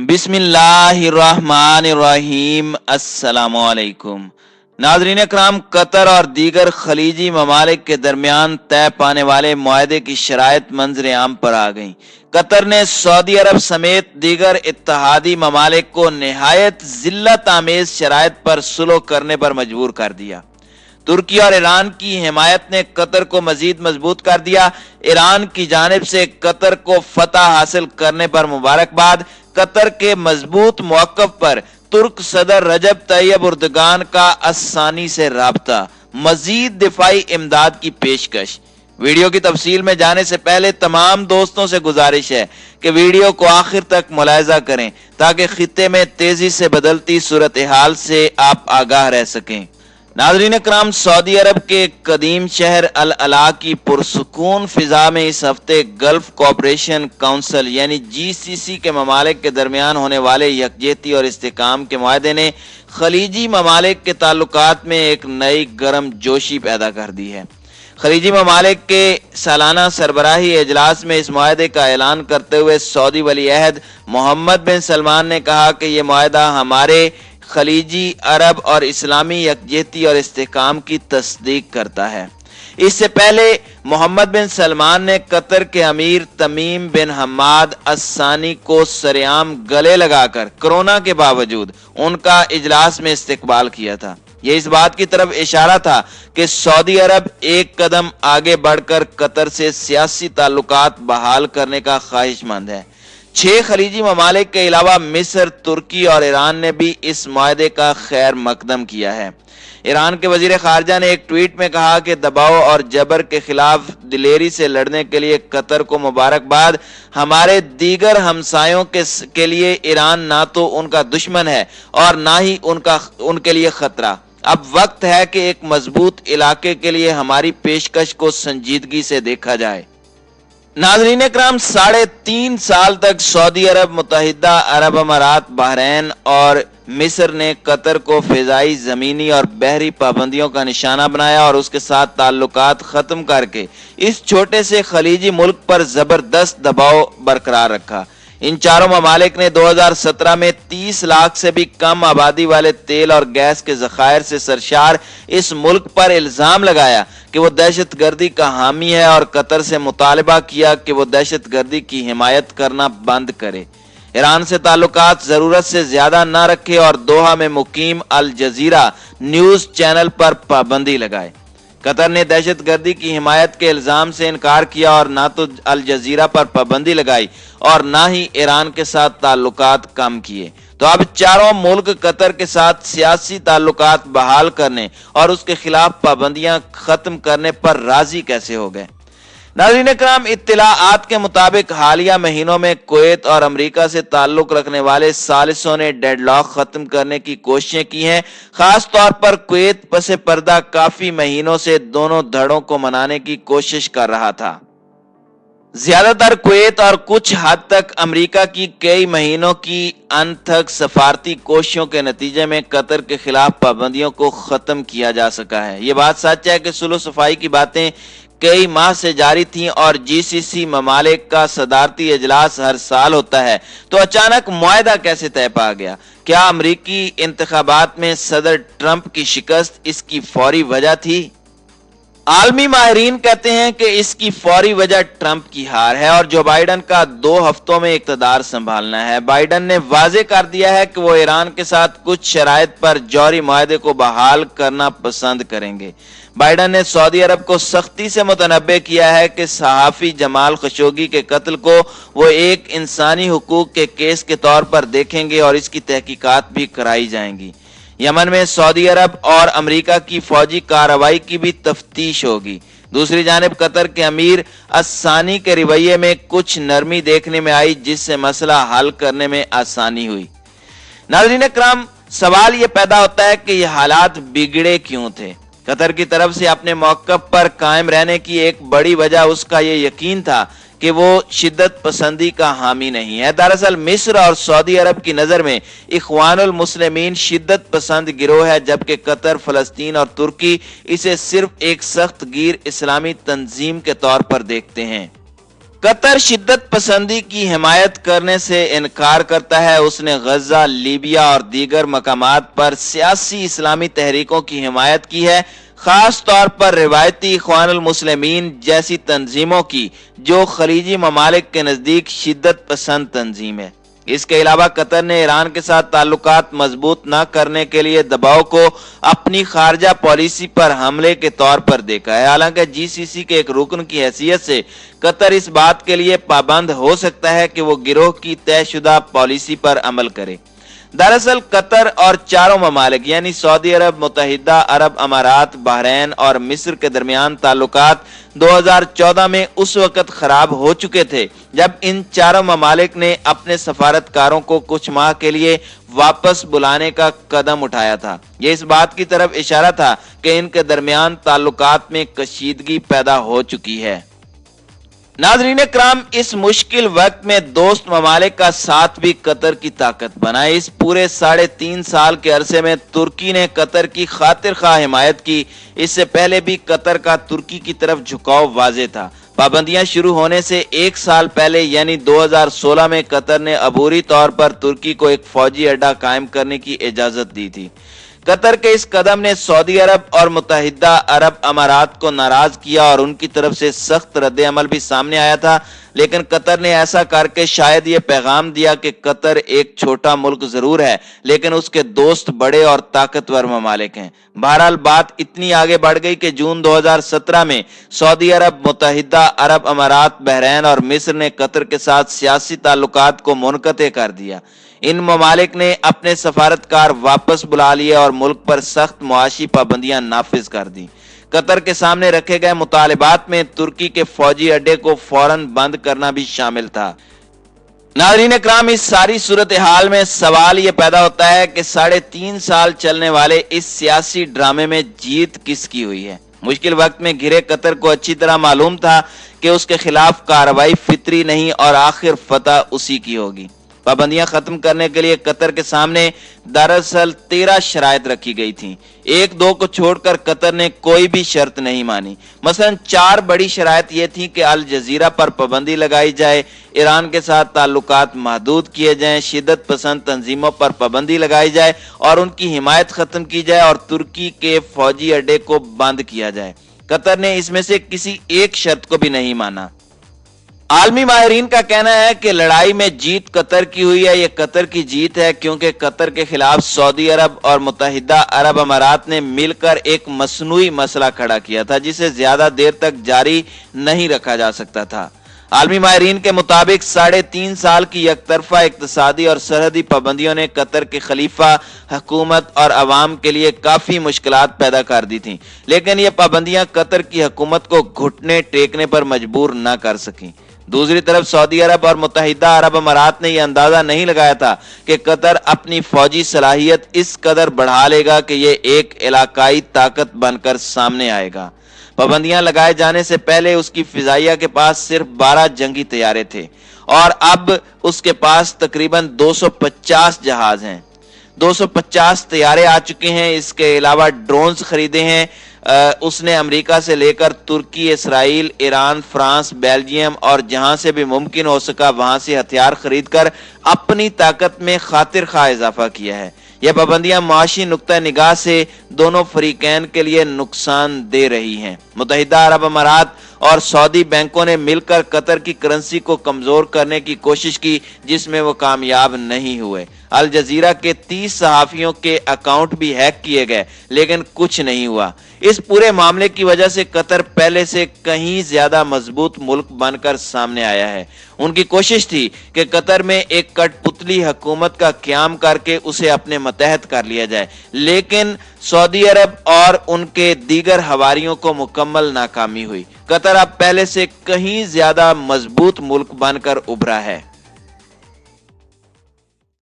बिस्मिल्लाहिर्रहमानिर्रहीम। अस्सलामु अलैकुम। नाज़रीन इकराम, कतर और दीगर खलीजी ममालिक के दरमियान तय पाने वाले मुआहदे की शराइत मंजर आम पर आ गई। कतर ने सऊदी अरब समेत दीगर इत्तेहादी ममालिक को निहायत जिल्लत आमेज शराइत पर सुलह करने पर मजबूर कर दिया। तुर्की और ईरान की हिमायत ने कतर को मजीद मजबूत कर दिया। ईरान की जानिब से कतर को फतह हासिल करने पर मुबारकबाद। कतर के मजबूत मौक़िफ़ पर तुर्क सदर रजब तैयब एर्दोगान का आसानी से राब्ता, मजीद दिफाई इमदाद की पेशकश। वीडियो की तफसील में जाने से पहले तमाम दोस्तों से गुजारिश है कि वीडियो को आखिर तक मुलाहिजा करें ताकि खित्ते में तेजी से बदलती सूरत हाल से आप आगाह रह सकें। नाज़रीन इकराम, सऊदी अरब के कदीम शहर अल अला की पुरसुकून फिजा में इस हफ्ते गल्फ कोऑपरेशन काउंसिल यानी GCC के ममालिक के दरमियान होने वाले यकजहती और इस्तेहकाम के मुआहदे ने खलीजी ममालिक के ताल्लुकात में एक नई गर्म जोशी पैदा कर दी है। खलीजी ममालिक के सालाना सरबराही इजलास में इस मुआहदे का ऐलान करते हुए सऊदी वली अहद मोहम्मद बिन सलमान ने कहा कि यह मुआहदा हमारे खलीजी अरब और इस्लामी यकजहती और इस्तेहकाम की तस्दीक करता है। इससे पहले मोहम्मद बिन सलमान ने कतर के अमीर तमीम बिन हमाद अस्सानी को सरेआम गले लगाकर कोरोना के बावजूद उनका इजलास में इस्तकबाल किया था। यह इस बात की तरफ इशारा था कि सऊदी अरब एक कदम आगे बढ़कर कतर से सियासी ताल्लुकात बहाल करने का ख्वाहिशमंद है। 6 खलीजी ममालिक के अलावा मिस्र, तुर्की और ईरान ने भी इस मुआहदे का खैर मकदम किया है। ईरान के वजीर खारजा ने एक ट्वीट में कहा कि दबाव और जबर के खिलाफ दिलेरी से लड़ने के लिए कतर को मुबारकबाद। हमारे दीगर हमसायों के लिए ईरान ना तो उनका दुश्मन है और ना ही उनके लिए खतरा। अब वक्त है कि एक मजबूत इलाके के लिए हमारी पेशकश को संजीदगी से देखा जाए। नाज़रीन इकराम, 3.5 साल तक सऊदी अरब, मुत्तहिदा अरब अमारात, बहरैन और मिस्र ने कतर को फिजाई, जमीनी और बहरी पाबंदियों का निशाना बनाया और उसके साथ ताल्लुकात खत्म करके इस छोटे से खलीजी मुल्क पर जबरदस्त दबाव बरकरार रखा। इन चारों ममालिक ने 2017 में 30 लाख से भी कम आबादी वाले तेल और गैस के ज़खायर से सरशार इस मुल्क पर इल्ज़ाम लगाया कि वो दहशत गर्दी का हामी है और कतर से मुतालबा किया कि वो दहशत गर्दी की हिमायत करना बंद करे, ईरान से ताल्लुकात ज़रूरत से ज़्यादा न रखे और दोहा में मुकीम अल जजीरा न्यूज़ चैनल पर पाबंदी लगाए। कतर ने दहशत गर्दी की हिमायत के इल्ज़ाम से इनकार किया और ना तो अल जजीरा पर पाबंदी लगाई और ना ही ईरान के साथ ताल्लुकात कम किए। तो अब चारों मुल्क कतर के साथ सियासी ताल्लुकात बहाल करने और उसके खिलाफ पाबंदियां खत्म करने पर राजी कैसे हो गए। नाज़रीन इकराम, इत्तिलाआत के मुताबिक हालिया महीनों में कुवैत और अमेरिका से ताल्लुक रखने वाले सालिसों ने डेडलॉक खत्म करने की कोशिशें की हैं। खास तौर पर कुवैत पसे पर्दा काफी महीनों से दोनों धड़ों को मनाने की कोशिश कर रहा था। ज्यादातर कुवैत और कुछ हद तक अमेरिका की कई महीनों की अनथक सफारती कोशिशों के नतीजे में कतर के खिलाफ पाबंदियों को खत्म किया जा सका है। ये बात सच है कि सुलह सफाई की बातें कई माह से जारी थीं और GCC ममालिक का सदारती इजलास हर साल होता है, तो अचानक मुआहदा कैसे तय पा गया? क्या अमरीकी इंतखाबात में सदर ट्रंप की शिकस्त इसकी फौरी वजह थी? आलमी माहिरीन कहते हैं कि इसकी फौरी वजह ट्रंप की हार है और जो बाइडन का 2 हफ्तों में इक़्तिदार संभालना है। बाइडन ने वाजे कर दिया है कि वो ईरान के साथ कुछ शराइत पर जौहरी मुआहदे को बहाल करना पसंद करेंगे। बाइडन ने सऊदी अरब को सख्ती से मुतनब्बे किया है कि सहाफ़ी जमाल खशोगी के कत्ल को वो एक इंसानी हुकूक के केस के तौर पर देखेंगे और इसकी तहकीकात भी कराई जाएंगी। यमन में सऊदी अरब और अमेरिका की फौजी कार्रवाई की भी तफ्तीश होगी। दूसरी जानिब कतर के अमीर अस्सानी के रवैये में कुछ नरमी देखने में आई, जिससे मसला हल करने में आसानी हुई। नाज़रीन इकराम, सवाल ये पैदा होता है कि ये हालात बिगड़े क्यों थे। कतर की तरफ से अपने मौक़िफ़ पर कायम रहने की एक बड़ी वजह उसका ये यकीन था कि वो शिद्दत पसंदी का हामी नहीं है। दरअसल मिस्र और सऊदी अरब की नज़र में इख्वानुल मुस्लिमीन शिद्दत पसंद गिरोह है, जबकि कतर, फ़लस्तीन और तुर्की इसे सिर्फ एक सख्त गिर इस्लामी तंजीम के तौर पर देखते हैं। कतर शिद्दत पसंदी की हिमायत करने से इनकार करता है। उसने गजा, लीबिया और दीगर मकामात पर सियासी इस्लामी तहरीकों की हिमायत की है, खास तौर पर रिवायती इख्वानुल मुस्लिमीन जैसी तंजीमों की, जो खलीजी ममालिक के नजदीक शिद्दत पसंद तंजीम है। इसके अलावा कतर ने ईरान के साथ ताल्लुकात मजबूत न करने के लिए दबाव को अपनी खारजा पॉलिसी पर हमले के तौर पर देखा है। हालांकि जीसीसी के एक रुकन की हैसियत से कतर इस बात के लिए पाबंद हो सकता है कि वो गिरोह की तयशुदा पॉलिसी पर अमल करे। दरअसल कतर और चारों ममालिक यानी सऊदी अरब, मुत्तहिदा अरब अमारात, बहरैन और मिस्र के दरमियान ताल्लुकात 2014 में उस वक्त खराब हो चुके थे जब इन चारों ममालिक ने अपने सफारतकारों को कुछ माह के लिए वापस बुलाने का कदम उठाया था। यह इस बात की तरफ इशारा था कि इनके दरमियान ताल्लुकात में कशीदगी पैदा हो चुकी है। नाज़रीन इकराम, इस मुश्किल वक्त में दोस्त ममालिक का साथ भी कतर की ताकत बना। इस पूरे 3.5 साल के अरसे में तुर्की ने कतर की खातिर खा हिमायत की। इससे पहले भी कतर का तुर्की की तरफ झुकाव वाज़ेह था। पाबंदियां शुरू होने से 1 साल पहले यानी 2016 में कतर ने अबूरी तौर पर तुर्की को एक फौजी अड्डा कायम करने की इजाजत दी थी। कतर के इस कदम ने सऊदी अरब और मुत्तहिदा अरब अमारात को नाराज किया और उनकी तरफ से सख्त रद्द-ए-अमल भी सामने आया था, लेकिन कतर ने ऐसा करके शायद ये पैगाम दिया कि कतर एक छोटा मुल्क जरूर है, लेकिन उसके दोस्त बड़े और ताकतवर ममालिक हैं। बहरहाल बात इतनी आगे बढ़ गई कि जून 2017 में सऊदी अरब, मुत्तहिदा अरब अमारात, बहरैन और मिस्र ने कतर के साथ सियासी ताल्लुकात को मुनक़ते कर दिया। इन ममालिक ने अपने सफारतकार वापस बुला लिए और मुल्क पर सख्त मुआशी पाबंदियां नाफिज कर दी। कतर के सामने रखे गए मुतालिबात में तुर्की के फौजी अड्डे को फौरन बंद करना भी शामिल था। नाज़रीन इकराम, इस सारी सूरत हाल में सवाल ये पैदा होता है कि 3.5 साल चलने वाले इस सियासी ड्रामे में जीत किसकी हुई है। मुश्किल वक्त में घिरे कतर को अच्छी तरह मालूम था कि उसके खिलाफ कार्रवाई फितरी नहीं और आखिर फतह उसी की होगी। पाबंदियां खत्म करने के लिए कतर के सामने दरअसल 13 शराइत रखी गई थी। 1-2 को छोड़कर कतर ने कोई भी शर्त नहीं मानी। मसलन 4 बड़ी शराइत ये थी कि अल जजीरा पर पाबंदी लगाई जाए, ईरान के साथ ताल्लुकात महदूद किए जाएं, शिद्दत पसंद तंजीमों पर पाबंदी लगाई जाए और उनकी हिमायत खत्म की जाए और तुर्की के फौजी अड्डे को बंद किया जाए। कतर ने इसमें से किसी एक शर्त को भी नहीं माना। आलमी माहिरीन का कहना है कि लड़ाई में जीत कतर की हुई है। ये कतर की जीत है क्योंकि कतर के खिलाफ सऊदी अरब और मुत्तहिदा अरब अमारात ने मिलकर एक मसनूई मसला खड़ा किया था जिसे ज्यादा देर तक जारी नहीं रखा जा सकता था। आलमी माहिरीन के मुताबिक 3.5 साल की यकतरफा इक्तसादी और सरहदी पाबंदियों ने कतर के खलीफा, हुकूमत और अवाम के लिए काफी मुश्किलात पैदा कर दी थी, लेकिन ये पाबंदियां कतर की हुकूमत को घुटने टेकने पर मजबूर न कर सकी। दूसरी तरफ सऊदी अरब और मुत्तहिदा अरब अमारात ने यह अंदाजा नहीं लगाया था कि कतर अपनी फौजी सलाहियत इस कदर बढ़ा लेगा कि यह एक इलाकाई ताकत बनकर सामने आएगा। पाबंदियां लगाए जाने से पहले उसकी फिजाइया के पास सिर्फ 12 जंगी तैयारे थे और अब उसके पास तकरीबन 250 जहाज हैं। 250 तैयारे आ चुके हैं। इसके अलावा ड्रोन्स खरीदे हैं। उसने अमेरिका से लेकर तुर्की, इसराइल, ईरान, फ्रांस, बेल्जियम और जहां से भी मुमकिन हो सका वहां से हथियार खरीदकर अपनी ताकत में खातिर खा इजाफा किया है। यह पाबंदियां माशी नुक्ता निगाह से दोनों फरीकैन के लिए नुकसान दे रही हैं। मुत्तहिदा अरब अमारात और सऊदी बैंकों ने मिलकर कतर की करेंसी को कमजोर करने की कोशिश की, जिसमें वो कामयाब नहीं हुए। अल जजीरा के 30 सहाफियों के अकाउंट भी हैक किए गए, लेकिन कुछ नहीं हुआ। इस पूरे मामले की वजह से कतर पहले से कहीं ज्यादा मजबूत मुल्क बनकर सामने आया है। उनकी कोशिश थी कि कतर में एक कठपुतली हुकूमत का क़याम करके उसे अपने मतहत कर लिया जाए, लेकिन सऊदी अरब और उनके दीगर हवारियों को मुकम्मल नाकामी हुई। कतर अब पहले से कहीं ज्यादा मजबूत मुल्क बनकर उभरा है।